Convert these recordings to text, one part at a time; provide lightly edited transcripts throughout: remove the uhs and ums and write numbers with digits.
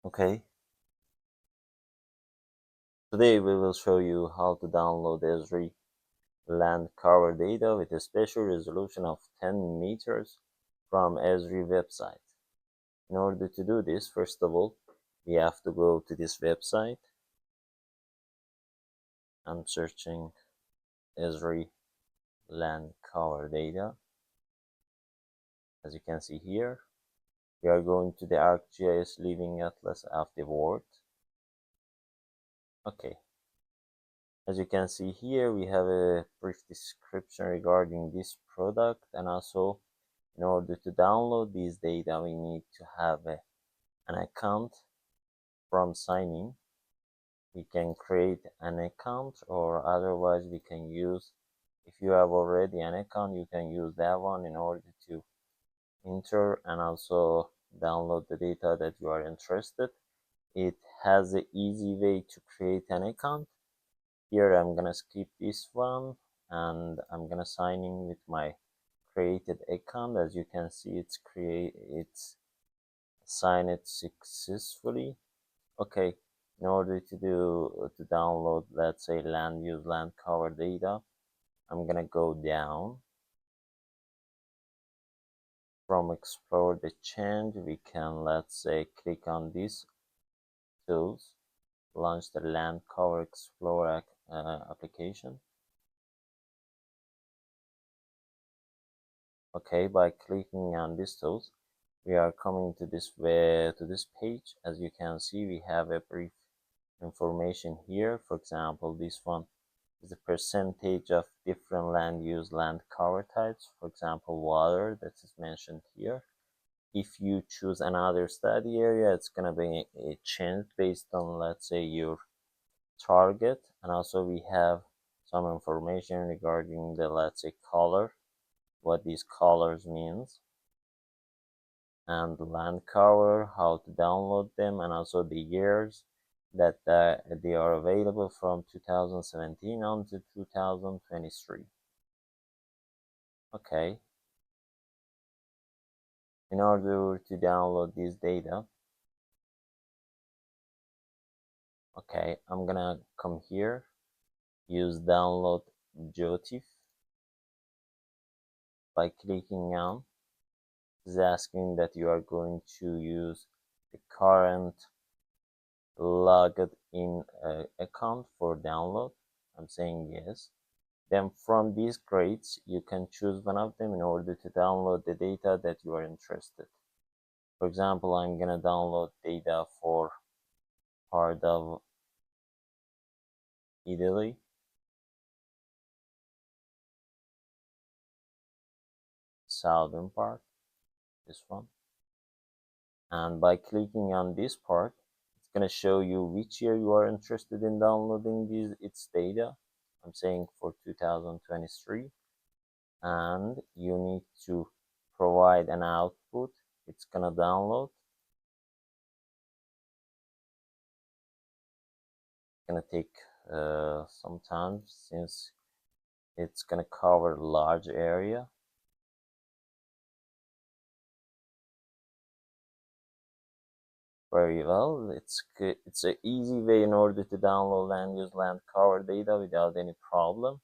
Okay, today we will show you how to download ESRI land cover data with a spatial resolution of 10 meters from ESRI website. In order to do this, first of all, we have to go to this website. I'm searching ESRI land cover data. As you can see here, we are going to the ArcGIS Living Atlas of the World. Okay, as you can see here, we have a brief description regarding this product, and also in order to download these data, we need to have an account from signing. We can create an account, or otherwise we can use, if you have already an account, you can use that one in order to enter and also download the data that you are interested. It has an easy way to create an account. Here I'm gonna skip this one and I'm gonna sign in with my created account. As you can see, it's signed successfully. Okay, in order to download, let's say, land use land cover data, I'm gonna go down from explore the change. We can, let's say, click on this tools, launch the land cover explorer application. Okay, by clicking on this tools, we are coming to this page. As you can see, we have a brief information here. For example, this one is the percentage of different land use land cover types. For example, water, that is mentioned here. If you choose another study area, it's gonna be a change based on, let's say, your target. And also we have some information regarding the, let's say, color, what these colors means, and land cover, how to download them, and also the years that they are available from 2017 on to 2023. Okay, in order to download this data, okay, I'm gonna come here, use download GeoTIFF. By clicking on, is asking that you are going to use the current logged in account for download. I'm saying yes. Then from these grades, you can choose one of them in order to download the data that you are interested. For example, I'm gonna download data for part of Italy. Southern part, this one. And by clicking on this part, it's gonna show you which year you are interested in downloading its data. I'm saying for 2023, and you need to provide an output. It's gonna download. It's gonna take some time since it's gonna cover a large area. Very well. It's an easy way in order to download land use land cover data without any problem.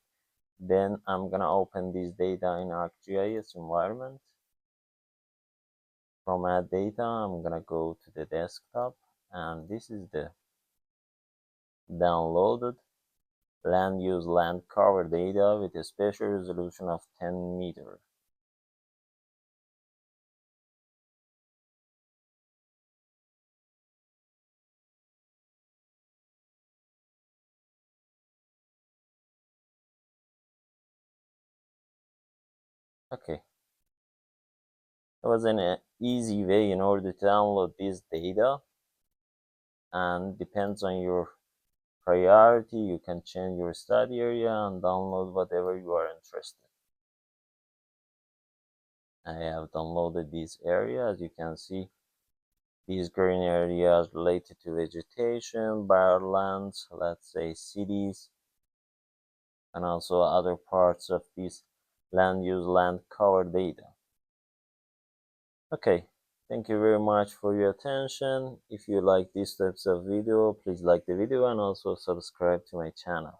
Then I'm gonna open this data in ArcGIS environment. From add data, I'm gonna go to the desktop, and this is the downloaded land use land cover data with a spatial resolution of 10 meters. Okay, it was an easy way in order to download this data, and depends on your priority. You can change your study area and download whatever you are interested. I have downloaded this area. As you can see, these green areas related to vegetation, barrenlands, let's say cities, and also other parts of this land use land cover data. Okay, Thank you very much for your attention. If you like these types of video, please like the video and also subscribe to my channel.